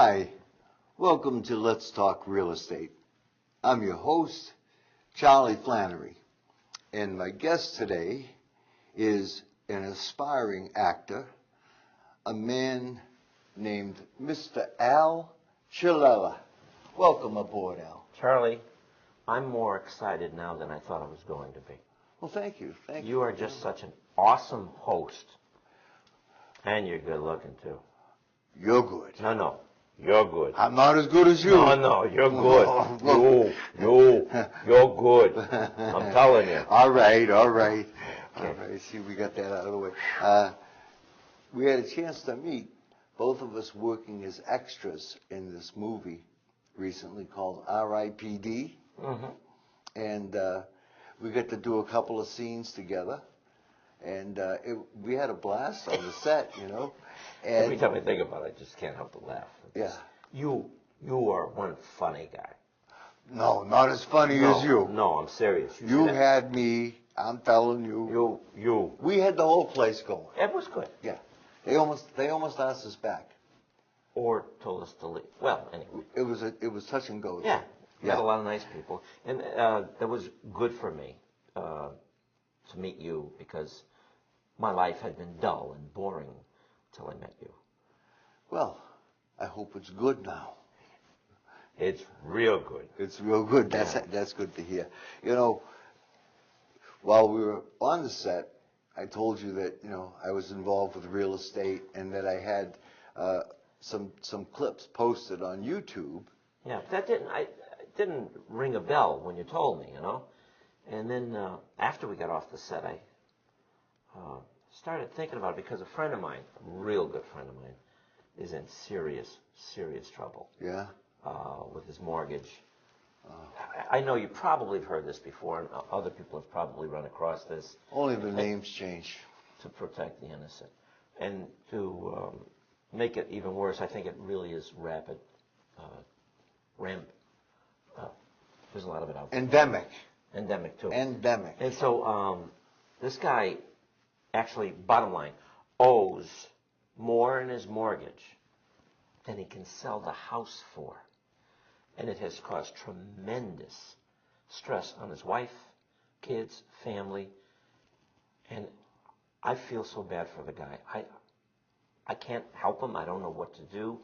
Hi, welcome to Let's Talk Real Estate. I'm your host, Charlie Flannery, and my guest today is an aspiring actor, a man named Mr. Al Cialella. Welcome aboard, Al. Charlie, I'm more excited now than I thought I was going to be. Well, thank you. Thank you. You are just such an awesome host. And you're good looking, too. You're good. No, you're good. I'm not as good as you. No, you're good. You're good. I'm telling you. All right. All right. See, we got that out of the way. We had a chance to meet, both of us working as extras in this movie recently called R.I.P.D. Mm-hmm. And we got to do a couple of scenes together. And we had a blast on the set, you know. And every time I think about it, I just can't help but laugh. Yeah. You are one funny guy. No, not as funny as you. No, I'm serious. You had me, I'm telling you. You. We had the whole place going. It was good. Yeah. They almost asked us back. Or told us to leave. Well, anyway. It was touch and go. Yeah. We had a lot of nice people. And that was good for me to meet you, because my life had been dull and boring till I met you. Well, I hope it's good now. It's real good. It's real good. That's good to hear. You know, while we were on the set, I told you that, you know, I was involved with real estate and that I had some clips posted on YouTube. Yeah, that didn't ring a bell when you told me, you know. And then after we got off the set, I started thinking about it, because a friend of mine, a real good friend of mine, is in serious trouble. Yeah? With his mortgage. I know you probably have heard this before, and other people have probably run across this. Only the names change. To protect the innocent. And to make it even worse, I think it really is rapid. There's a lot of it out there. Endemic, too. Endemic. And so this guy, actually, bottom line, owes more in his mortgage than he can sell the house for. And it has caused tremendous stress on his wife, kids, family. And I feel so bad for the guy. I can't help him. I don't know what to do.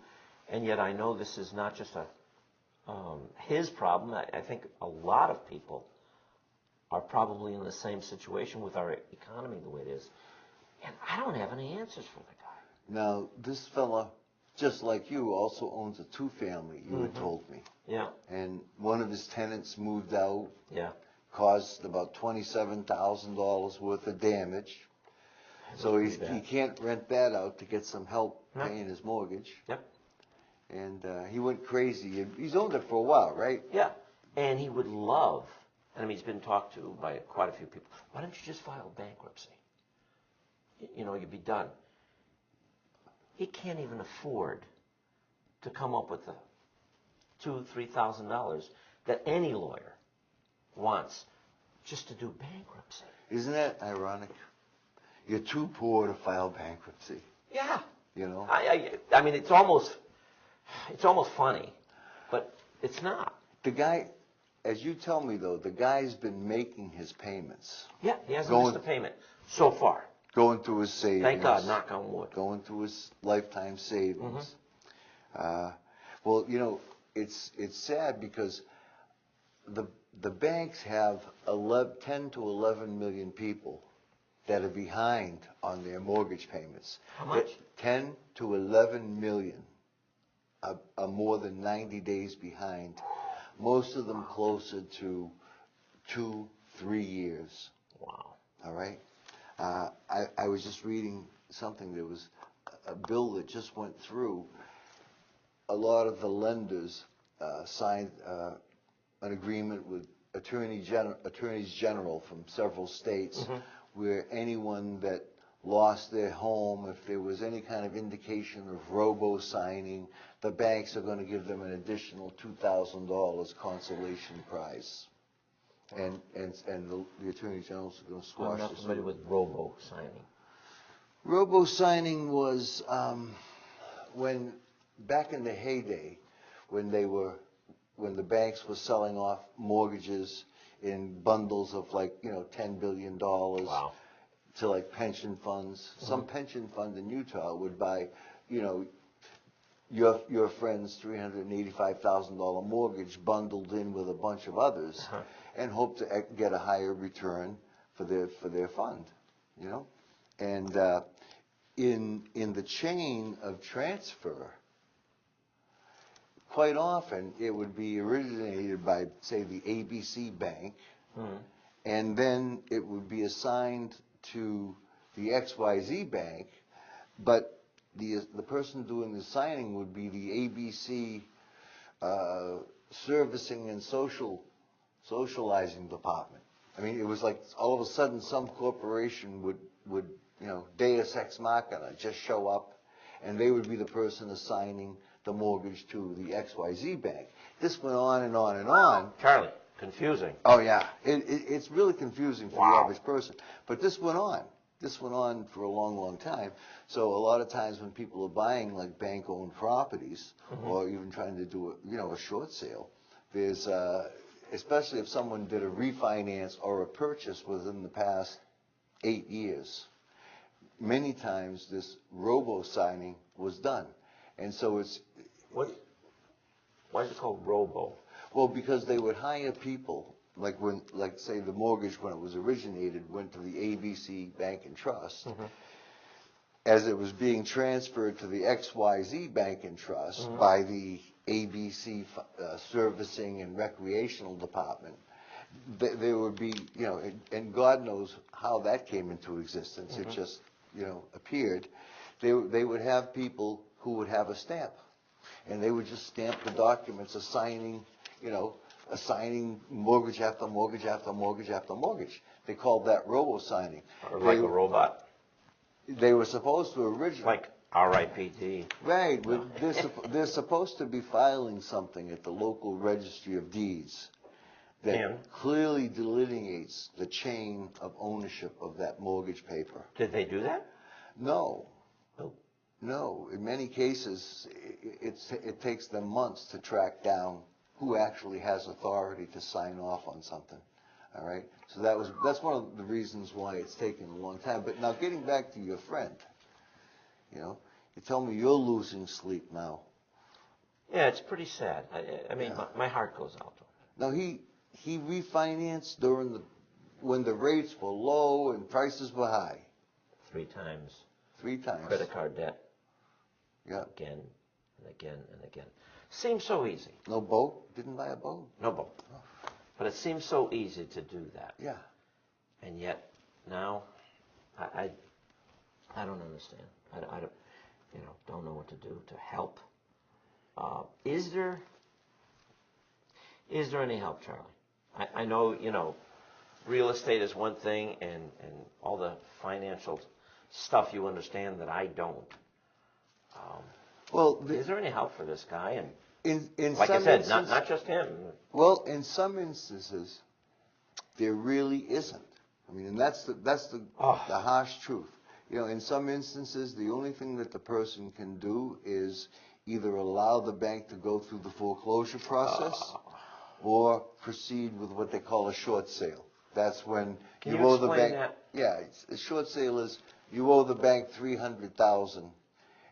And yet I know this is not just his problem. I think a lot of people are probably in the same situation with our economy the way it is. And I don't have any answers for the guy. Now, this fella, just like you, also owns a two-family, you had told me. Yeah. And one of his tenants moved out. Yeah. Caused about $27,000 worth of damage. So he can't rent that out to get some help paying his mortgage. Yep. And he went crazy. He's owned it for a while, right? Yeah. And he would love, and I mean, he's been talked to by quite a few people, why don't you just file bankruptcy? You know, you'd be done. He can't even afford to come up with the $2,000-3,000 that any lawyer wants just to do bankruptcy. Isn't that ironic? You're too poor to file bankruptcy. Yeah. You know? I mean, it's almost funny, but it's not. The guy, as you tell me though, the guy's been making his payments. Yeah, he hasn't missed a payment so far. Going through his savings. Thank God, knock on wood. Going through his lifetime savings. Well, you know, it's sad because the banks have 10 to 11 million people that are behind on their mortgage payments. How much? 10 to 11 million are more than 90 days behind. Most of them closer to 2-3 years. Wow. All right? I was just reading something. There was a bill that just went through. A lot of the lenders signed an agreement with attorneys general from several states where anyone that lost their home, if there was any kind of indication of robo-signing, the banks are going to give them an additional $2,000 consolation prize. And the attorney general's going to squash this. I'm not familiar with robo-signing. Robo-signing was when back in the heyday, when when the banks were selling off mortgages in bundles of like, $10 billion Wow. to like pension funds. Some pension fund in Utah would buy, you know, your friend's $385,000 mortgage bundled in with a bunch of others, and hope to get a higher return for their fund, And in the chain of transfer, quite often it would be originated by, say, the ABC Bank, and then it would be assigned to the XYZ Bank, but the person doing the signing would be the ABC servicing and socializing department. I mean, it was like all of a sudden some corporation would Deus ex machina, just show up, and they would be the person assigning the mortgage to the XYZ Bank. This went on and on and on. Charlie, confusing. Oh yeah, it's really confusing for the average person. But this went on. This went on for a long, long time. So a lot of times when people are buying like bank-owned properties, or even trying to do a short sale, there's especially if someone did a refinance or a purchase within the past 8 years, many times this robo-signing was done. And so it's... Why is it called robo? Well, because they would hire people, like say the mortgage when it was originated went to the ABC Bank and Trust. As it was being transferred to the XYZ Bank and Trust by the ABC Servicing and Recreational Department, there would be, and God knows how that came into existence. It just, appeared. They would have people who would have a stamp, and they would just stamp the documents assigning mortgage after mortgage after mortgage after mortgage. They called that robo-signing. Or like a robot. They were supposed to originally... Like RIPD. Right. They're supposed to be filing something at the local registry of deeds that clearly delineates the chain of ownership of that mortgage paper. Did they do that? No. Oh. No. In many cases, it takes them months to track down who actually has authority to sign off on something. All right? So that's one of the reasons why it's taken a long time. But now getting back to your friend, you tell me you're losing sleep now. Yeah, it's pretty sad. I mean, my heart goes out to him. Now, he refinanced when the rates were low and prices were high. 3 times. 3 times. Credit card debt. Yeah. Again and again and again. Seems so easy. No boat? Didn't buy a boat? No boat. But it seems so easy to do that. Yeah. And yet, now, I don't understand. I don't know what to do to help. Is there any help, Charlie? I know, real estate is one thing, and all the financial stuff you understand that I don't. Is there any help for this guy? And in like some I said, instances, not just him. Well, in some instances, there really isn't. I mean, and that's the harsh truth. In some instances, the only thing that the person can do is either allow the bank to go through the foreclosure process or proceed with what they call a short sale. That's when you owe the explain bank. that? Yeah, a short sale is you owe the bank $300,000,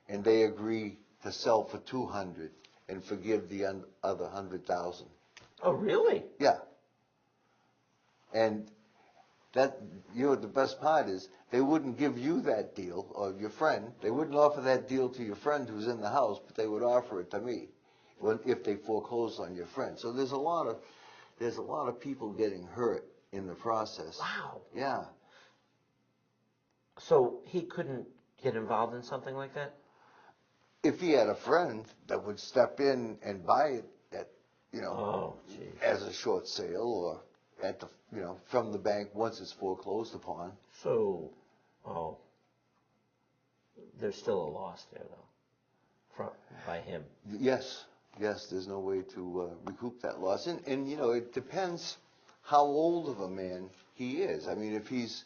and they agree to sell for $200,000 and forgive the other $100,000. Oh, really? Yeah. And that, the best part is they wouldn't give you that deal, or your friend. They wouldn't offer that deal to your friend who's in the house, but they would offer it to me if they foreclosed on your friend. So there's a lot of people getting hurt in the process. Wow. Yeah. So he couldn't get involved in something like that? If he had a friend that would step in and buy it at, as a short sale, or at the, from the bank once it's foreclosed upon. So, there's still a loss there, though, by him. Yes, there's no way to recoup that loss. And it depends how old of a man he is. I mean, if he's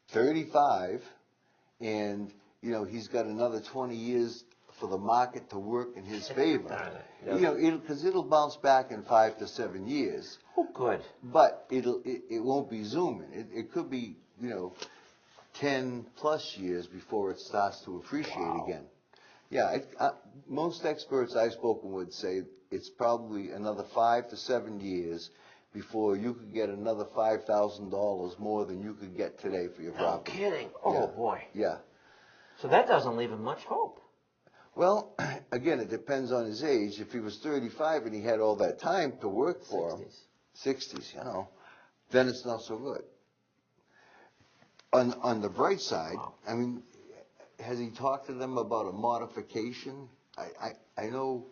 35 and, he's got another 20 years for the market to work in his favor. Yep. You know, because it'll bounce back in 5 to 7 years. Oh, good. But it won't be zooming. It could be, you know, 10 plus years before it starts to appreciate again. Yeah, most experts I've spoken with say it's probably another 5 to 7 years before you could get another $5,000 more than you could get today for your property. No kidding. Oh, Yeah. boy. Yeah. So that doesn't leave him much hope. Well, again, it depends on his age. If he was 35 and he had all that time to work for him, 60s, you know, then it's not so good. On the bright side, I mean, has he talked to them about a modification? I know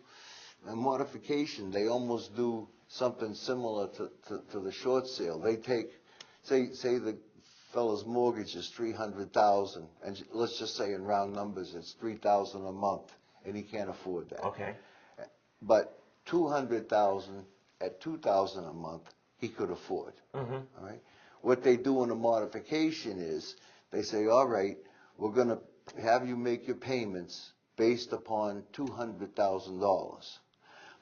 a modification, they almost do something similar to the short sale. They take, say the fellow's mortgage is $300,000, and let's just say in round numbers it's $3,000 a month, and he can't afford that. Okay. But $200,000 at $2,000 a month, he could afford. Mm-hmm. All right. What they do in a modification is they say, all right, we're going to have you make your payments based upon $200,000,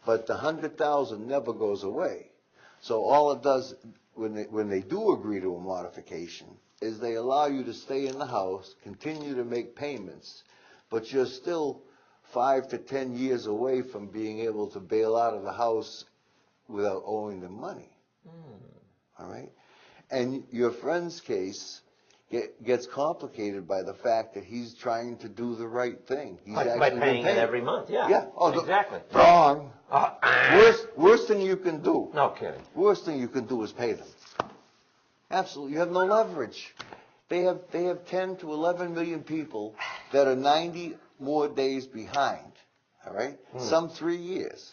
but the $100,000 never goes away. So all it does when they do agree to a modification is they allow you to stay in the house, continue to make payments, but you're still 5 to 10 years away from being able to bail out of the house without owing them money. All right? And your friend's case gets complicated by the fact that he's trying to do the right thing. He's By paying it every month, yeah. Yeah. Oh, exactly. Wrong. Worst thing you can do. No kidding. Worst thing you can do is pay them. Absolutely. You have no leverage. They have 10 to 11 million people that are 90 more days behind. All right? Some 3 years.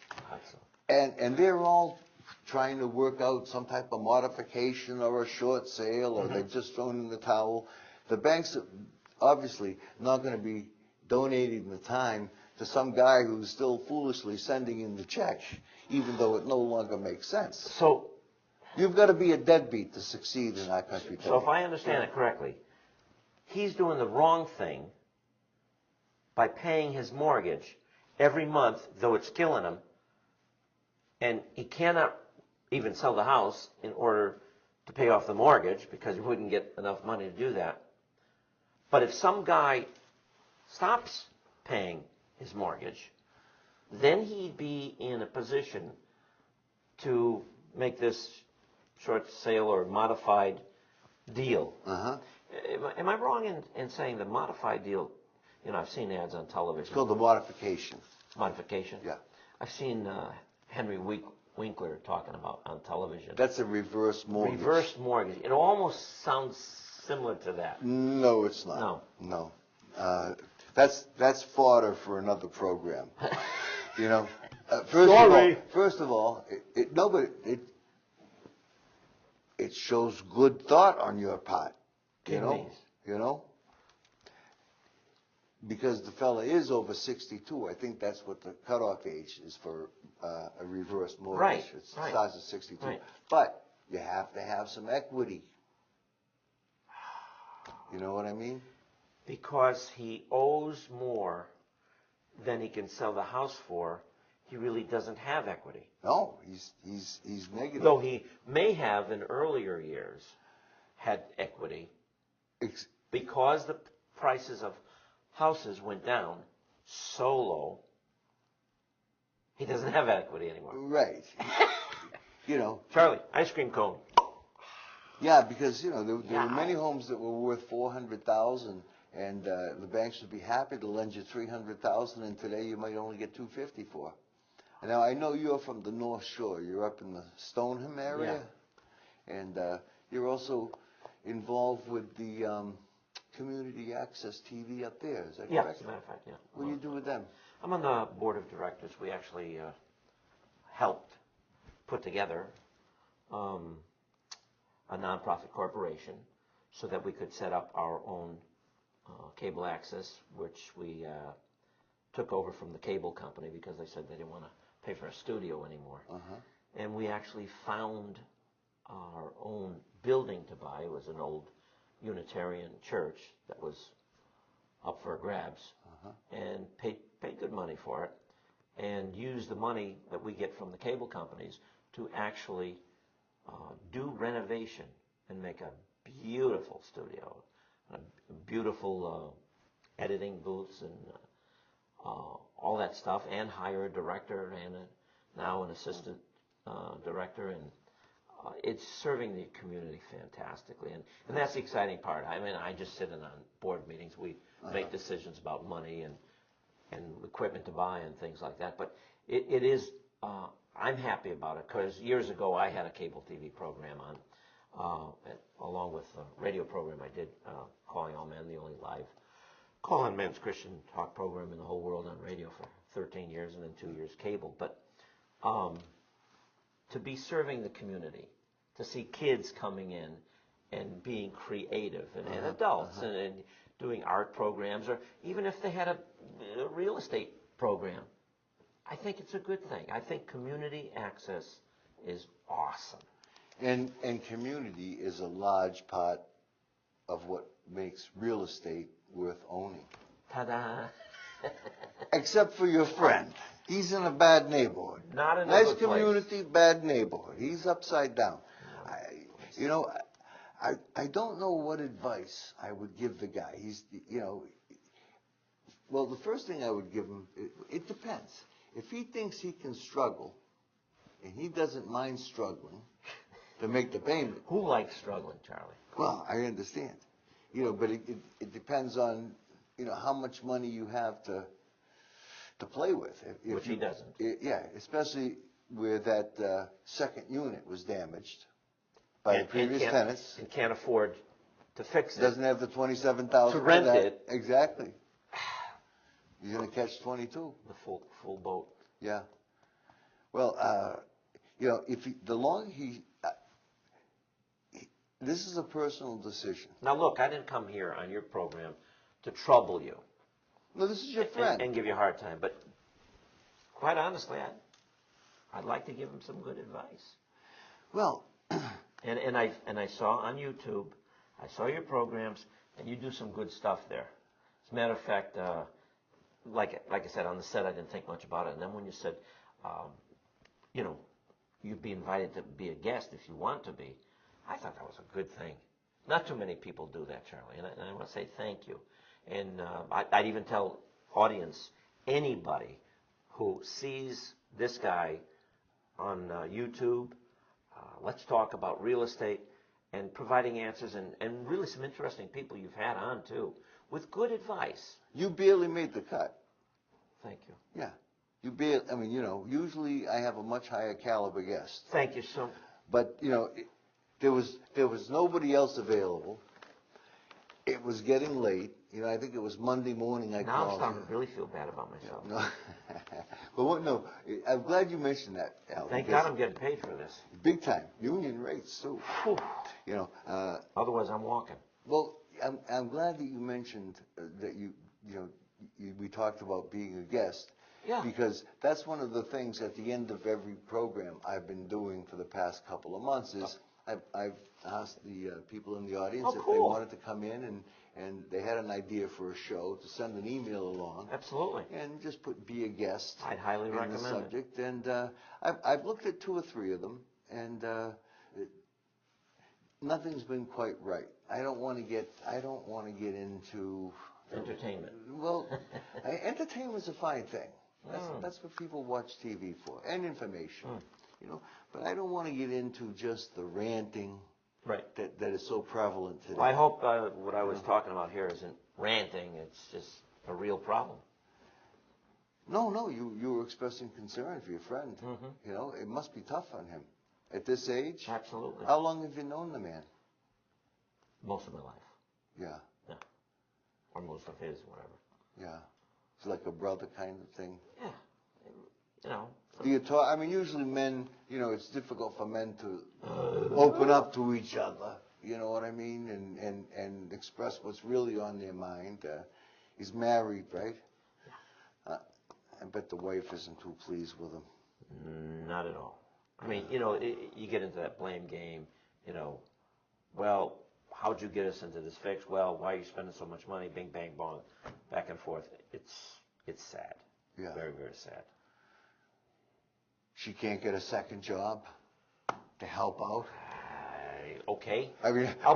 And they're all trying to work out some type of modification or a short sale, or they've just thrown in the towel. The banks are obviously not going to be donating the time to some guy who's still foolishly sending in the check, even though it no longer makes sense. So you've got to be a deadbeat to succeed in our country today. So if I understand it correctly, he's doing the wrong thing by paying his mortgage every month, though it's killing him, and he cannot even sell the house in order to pay off the mortgage because he wouldn't get enough money to do that. But if some guy stops paying his mortgage, then he'd be in a position to make this short sale or modified deal. Am I wrong in saying the modified deal? You know, I've seen ads on television. It's called the modification. Modification? Yeah. I've seen Henry Winkler talking about on television. That's a reverse mortgage. Reverse mortgage. It almost sounds similar to that. No, it's not. No. That's fodder for another program. You know. First of all, it shows good thought on your part. You know. Because the fella is over 62, I think that's what the cutoff age is for a reverse mortgage. Right. It starts at 62. Right. But you have to have some equity. You know what I mean? Because he owes more than he can sell the house for, he really doesn't have equity. No, he's negative. Though he may have in earlier years had equity because the prices of houses went down so low, he doesn't have equity anymore. Right. You know. Charlie, ice cream cone. Yeah, because, you know, there were many homes that were worth $400,000, and the banks would be happy to lend you $300,000, and today you might only get $250,000 for. And now I know you're from the North Shore. You're up in the Stoneham area, and you're also involved with the Community Access TV up there. Is that correct? Yeah, as a matter of fact, yeah. What do you do with them? I'm on the board of directors. We actually helped put together a nonprofit corporation so that we could set up our own cable access, which we took over from the cable company because they said they didn't want to pay for a studio anymore. And we actually found our own building to buy. It was an old Unitarian church that was up for grabs, and pay good money for it, and use the money that we get from the cable companies to actually do renovation and make a beautiful studio, a beautiful editing booths and all that stuff, and hire a director and now an assistant director, and it's serving the community fantastically, and that's the exciting part. I mean, I just sit in on board meetings. We make decisions about money and equipment to buy and things like that. But it is, I'm happy about it, because years ago I had a cable TV program on, along with a radio program I did, Calling All Men, the only live call-on men's Christian talk program in the whole world on radio for 13 years, and then 2 years cable. But to be serving the community, to see kids coming in and being creative, and adults, and doing art programs, or even if they had a real estate program, I think it's a good thing. I think community access is awesome. And community is a large part of what makes real estate worth owning. Ta-da! Except for your friend. He's in a bad neighborhood. Not in a nice good place. community, bad neighborhood. He's upside down. I don't know what advice I would give the guy. Well, the first thing I would give him, it depends. If he thinks he can struggle, and he doesn't mind struggling to make the payment. Who likes struggling, Charlie? Well, I understand. But it depends on, how much money you have to play with. Which he doesn't. Yeah, especially where that second unit was damaged by the previous tenants. And can't afford to fix it. Doesn't have the $27,000 to rent it. Exactly. You're going to catch 22. The full boat. Yeah. Well, this is a personal decision. Now look, I didn't come here on your program to trouble you. No, this is your friend. And give you a hard time, but quite honestly, I'd like to give him some good advice. Well, and I saw on YouTube, I saw your programs, and you do some good stuff there. As a matter of fact, like I said, on the set, I didn't think much about it. And then when you said, you'd be invited to be a guest if you want to be, I thought that was a good thing. Not too many people do that, Charlie, and I want to say thank you. And I'd even tell audience, anybody who sees this guy on YouTube, let's talk about real estate and providing answers, and really some interesting people you've had on too, with good advice. You barely made the cut. Thank you. Yeah. You barely, usually I have a much higher caliber guest. Thank you so much. But, there was nobody else available. It was getting late. I think it was Monday morning I now called. I'm starting to really feel bad about myself. No. But I'm glad you mentioned that, Al. Thank God I'm getting paid for this. Big time. Union rates, too. Whew. Otherwise I'm walking. Well, I'm glad that you mentioned that we talked about being a guest. Yeah. Because that's one of the things at the end of every program I've been doing for the past couple of months is I've asked the people in the audience if they wanted to come in and they had an idea for a show to send an email along. Absolutely. And just be a guest. I'd highly recommend the subject. And I've looked at 2 or 3 of them, and nothing's been quite right. I don't want to get into entertainment. Well, entertainment's a fine thing. That's what people watch TV for, and information. But I don't want to get into just the ranting that is so prevalent today. Well, I hope what I was talking about here isn't ranting. It's just a real problem. No, you were expressing concern for your friend. It must be tough on him at this age. Absolutely. How long have you known the man? Most of my life. Yeah. Or most of his, whatever. Yeah. It's like a brother kind of thing. Yeah. Do you talk? Usually men, it's difficult for men to open up to each other. You know what I mean? And express what's really on their mind. He's married, right? Yeah. I bet the wife isn't too pleased with him. Not at all. You get into that blame game. Well, how'd you get us into this fix? Well, why are you spending so much money? Bing, bang, bong, back and forth. It's sad. Yeah. Very, very sad. She can't get a second job to help out. Okay. I mean, I'll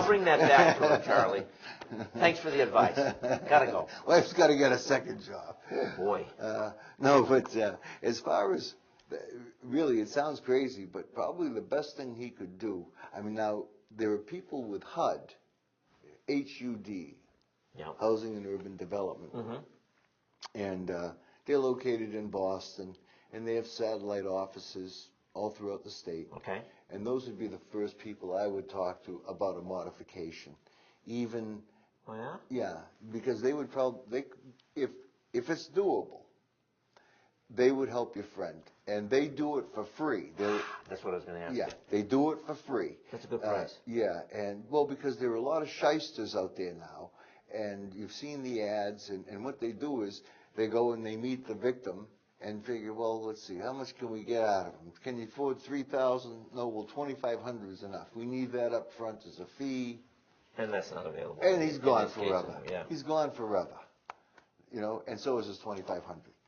bring that back to her, Charlie. Thanks for the advice. Gotta go. Wife's got to get a second job. Oh boy. No, but as far as really, it sounds crazy, but probably the best thing he could do. I mean, now there are people with HUD, HUD, Yeah. Housing and Urban Development, Mm-hmm. and they're located in Boston, and they have satellite offices all throughout the state. Okay. And those would be the first people I would talk to about a modification. Even, Oh yeah. yeah, because they would probably, if it's doable, they would help your friend, and they do it for free. That's what I was going to ask Yeah, you. they do it for free. That's a good price. Yeah, and well, because there are a lot of shysters out there now, and you've seen the ads, and what they do is they go and they meet the victim and figure, well, let's see, how much can we get out of them? Can you afford $3,000? No, well, $2,500 is enough. We need that up front as a fee. And that's not available. And he's gone this case, forever. yeah. He's gone forever. And so is his $2,500.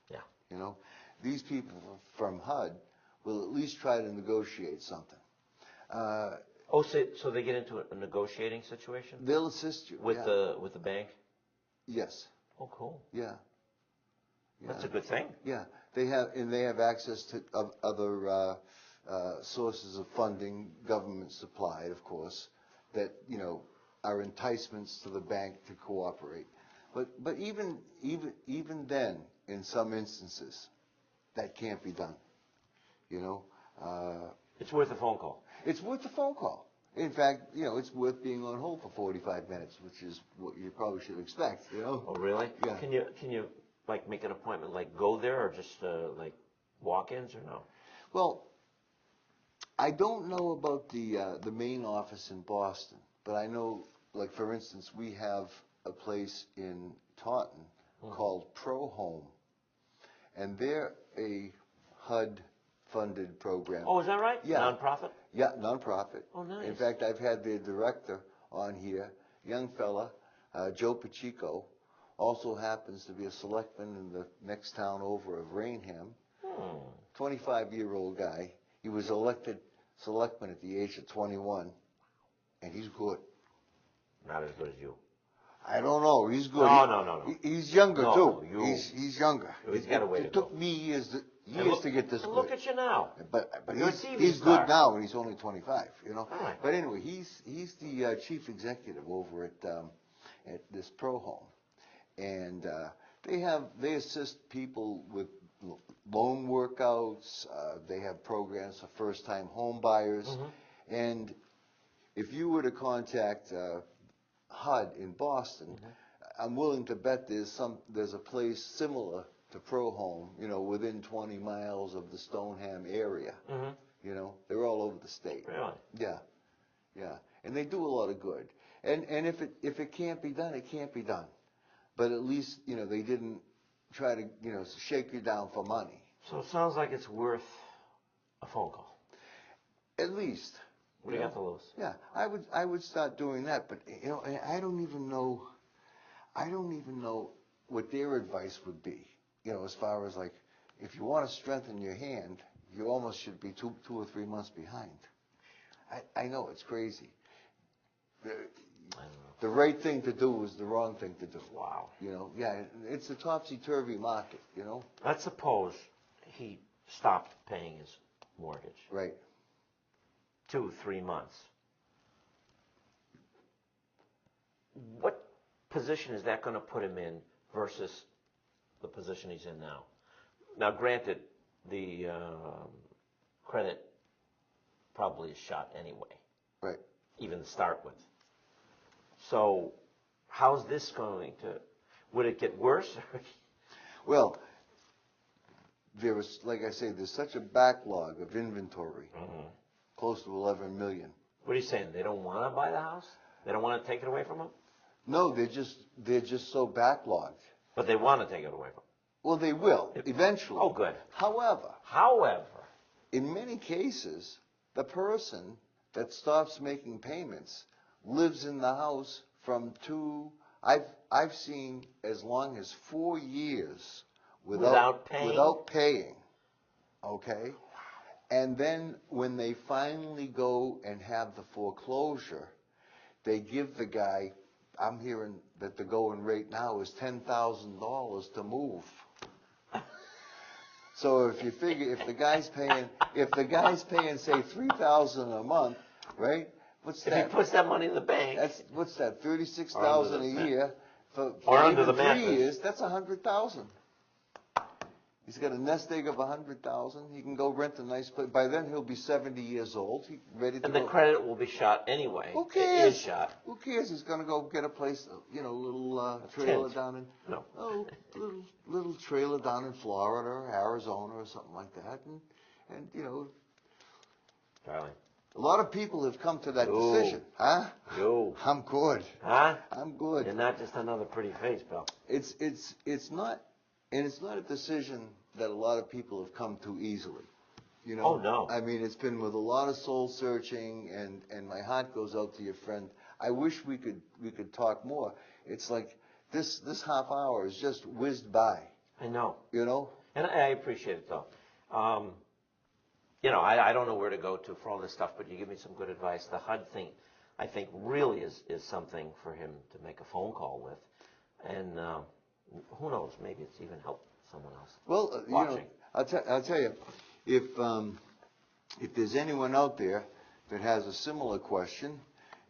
Yeah. These people from HUD will at least try to negotiate something. So they get into a negotiating situation They'll assist you. with Yeah. the bank? Yes. Oh, cool. Yeah. That's a good thing. Yeah. They have access to other sources of funding, government supplied, of course, that are enticements to the bank to cooperate. But even then, in some instances, that can't be done. It's worth a phone call. It's worth the phone call. In fact, it's worth being on hold for 45 minutes, which is what you probably should expect. Oh, really? Yeah. Can you like make an appointment, like go there, or just like walk-ins, or no? Well, I don't know about the main office in Boston, but I know, like for instance, we have a place in Taunton called Pro Home, and they're a HUD-funded program. Oh, is that right? Yeah. Nonprofit? Yeah, nonprofit. Oh, nice. In fact, I've had their director on here, young fella, Joe Pacheco, also happens to be a selectman in the next town over of Rainham. 25-year-old guy. He was elected selectman at the age of 21, and he's good. Not as good as you. I don't know. He's good. No. He's younger No, too. you- He's younger. He's got a way to It took go. me years to get this And good. look at you now. But You're a he's TV good star. now, and he's only 25. All right. But anyway, he's the chief executive over at this Pro Home, and they assist people with loan workouts. They have programs for first-time home buyers, and if you were to contact HUD in Boston, I'm willing to bet there's a place similar to Pro Home, within 20 miles of the Stoneham area. They're all over the state. Really? Yeah, and they do a lot of good. And if it can't be done, it can't be done. But at least they didn't try to shake you down for money. So it sounds like it's worth a phone call. At least. What do you got to lose? Yeah, I would start doing that, but I don't even know what their advice would be. As far as like, if you want to strengthen your hand, you almost should be two or 3 months behind. I know it's crazy. The right thing to do is the wrong thing to do. Wow. Yeah, it's a topsy-turvy market. Let's suppose he stopped paying his mortgage. Right. 2-3 months. What position is that going to put him in versus the position he's in now? Now, granted, the credit probably is shot anyway. Right. Even to start with. So, how's this going to? Would it get worse? Well, like I say, there's such a backlog of inventory, close to 11 million. What are you saying? They don't want to buy the house? They don't want to take it away from them? No, they're just so backlogged. But they want to take it away from them. Well, they will eventually. Oh, good. However, in many cases, the person that stops making payments lives in the house from I've seen as long as 4 years Without paying? without paying. Okay? And then when they finally go and have the foreclosure, they give the guy, I'm hearing that the going rate now is $10,000 to move. So if you figure, if the guy's paying say $3,000 a month, right? What's If that? he puts that money in the bank. What's that? $36,000 a year for Or under even the 3 mattress. years. That's $100,000. He's got a nest egg of $100,000. He can go rent a nice place. By then he'll be 70 years old. He's ready to And go. the credit will be shot anyway. Who cares? It is shot. Who cares? He's going to go get a place, a little trailer tent. down in No. little trailer down in Florida or Arizona or something like that, and Darling. a lot of people have come to that Yo. decision, huh? Yo. I'm good. Huh? I'm good. You're not just another pretty face, Bill. It's not, and it's not a decision that a lot of people have come to easily. Oh, no. I mean, it's been with a lot of soul searching, and my heart goes out to your friend. I wish we could talk more. It's like this half hour has just whizzed by. I know. And I appreciate it, though. I don't know where to go to for all this stuff, but you give me some good advice. The HUD thing, I think, really is something for him to make a phone call with. And who knows, maybe it's even helped someone else. Well, watching. I'll tell you, if there's anyone out there that has a similar question,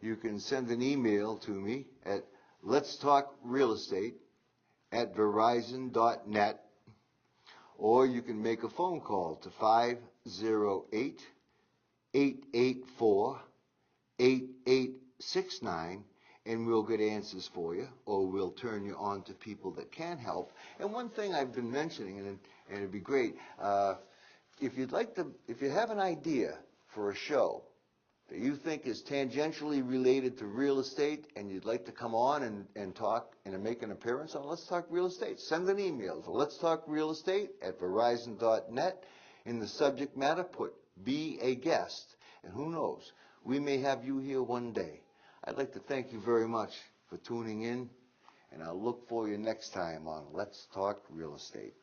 you can send an email to me at letstalkrealestate@verizon.net, or you can make a phone call to 508-884-8869, and we'll get answers for you, or we'll turn you on to people that can help. And one thing I've been mentioning, and it'd be great, if you have an idea for a show that you think is tangentially related to real estate, and you'd like to come on and talk and make an appearance on Let's Talk Real Estate, send an email to letstalkrealestate@verizon.net. In the subject matter, put "be a guest," and who knows, we may have you here one day. I'd like to thank you very much for tuning in, and I'll look for you next time on Let's Talk Real Estate.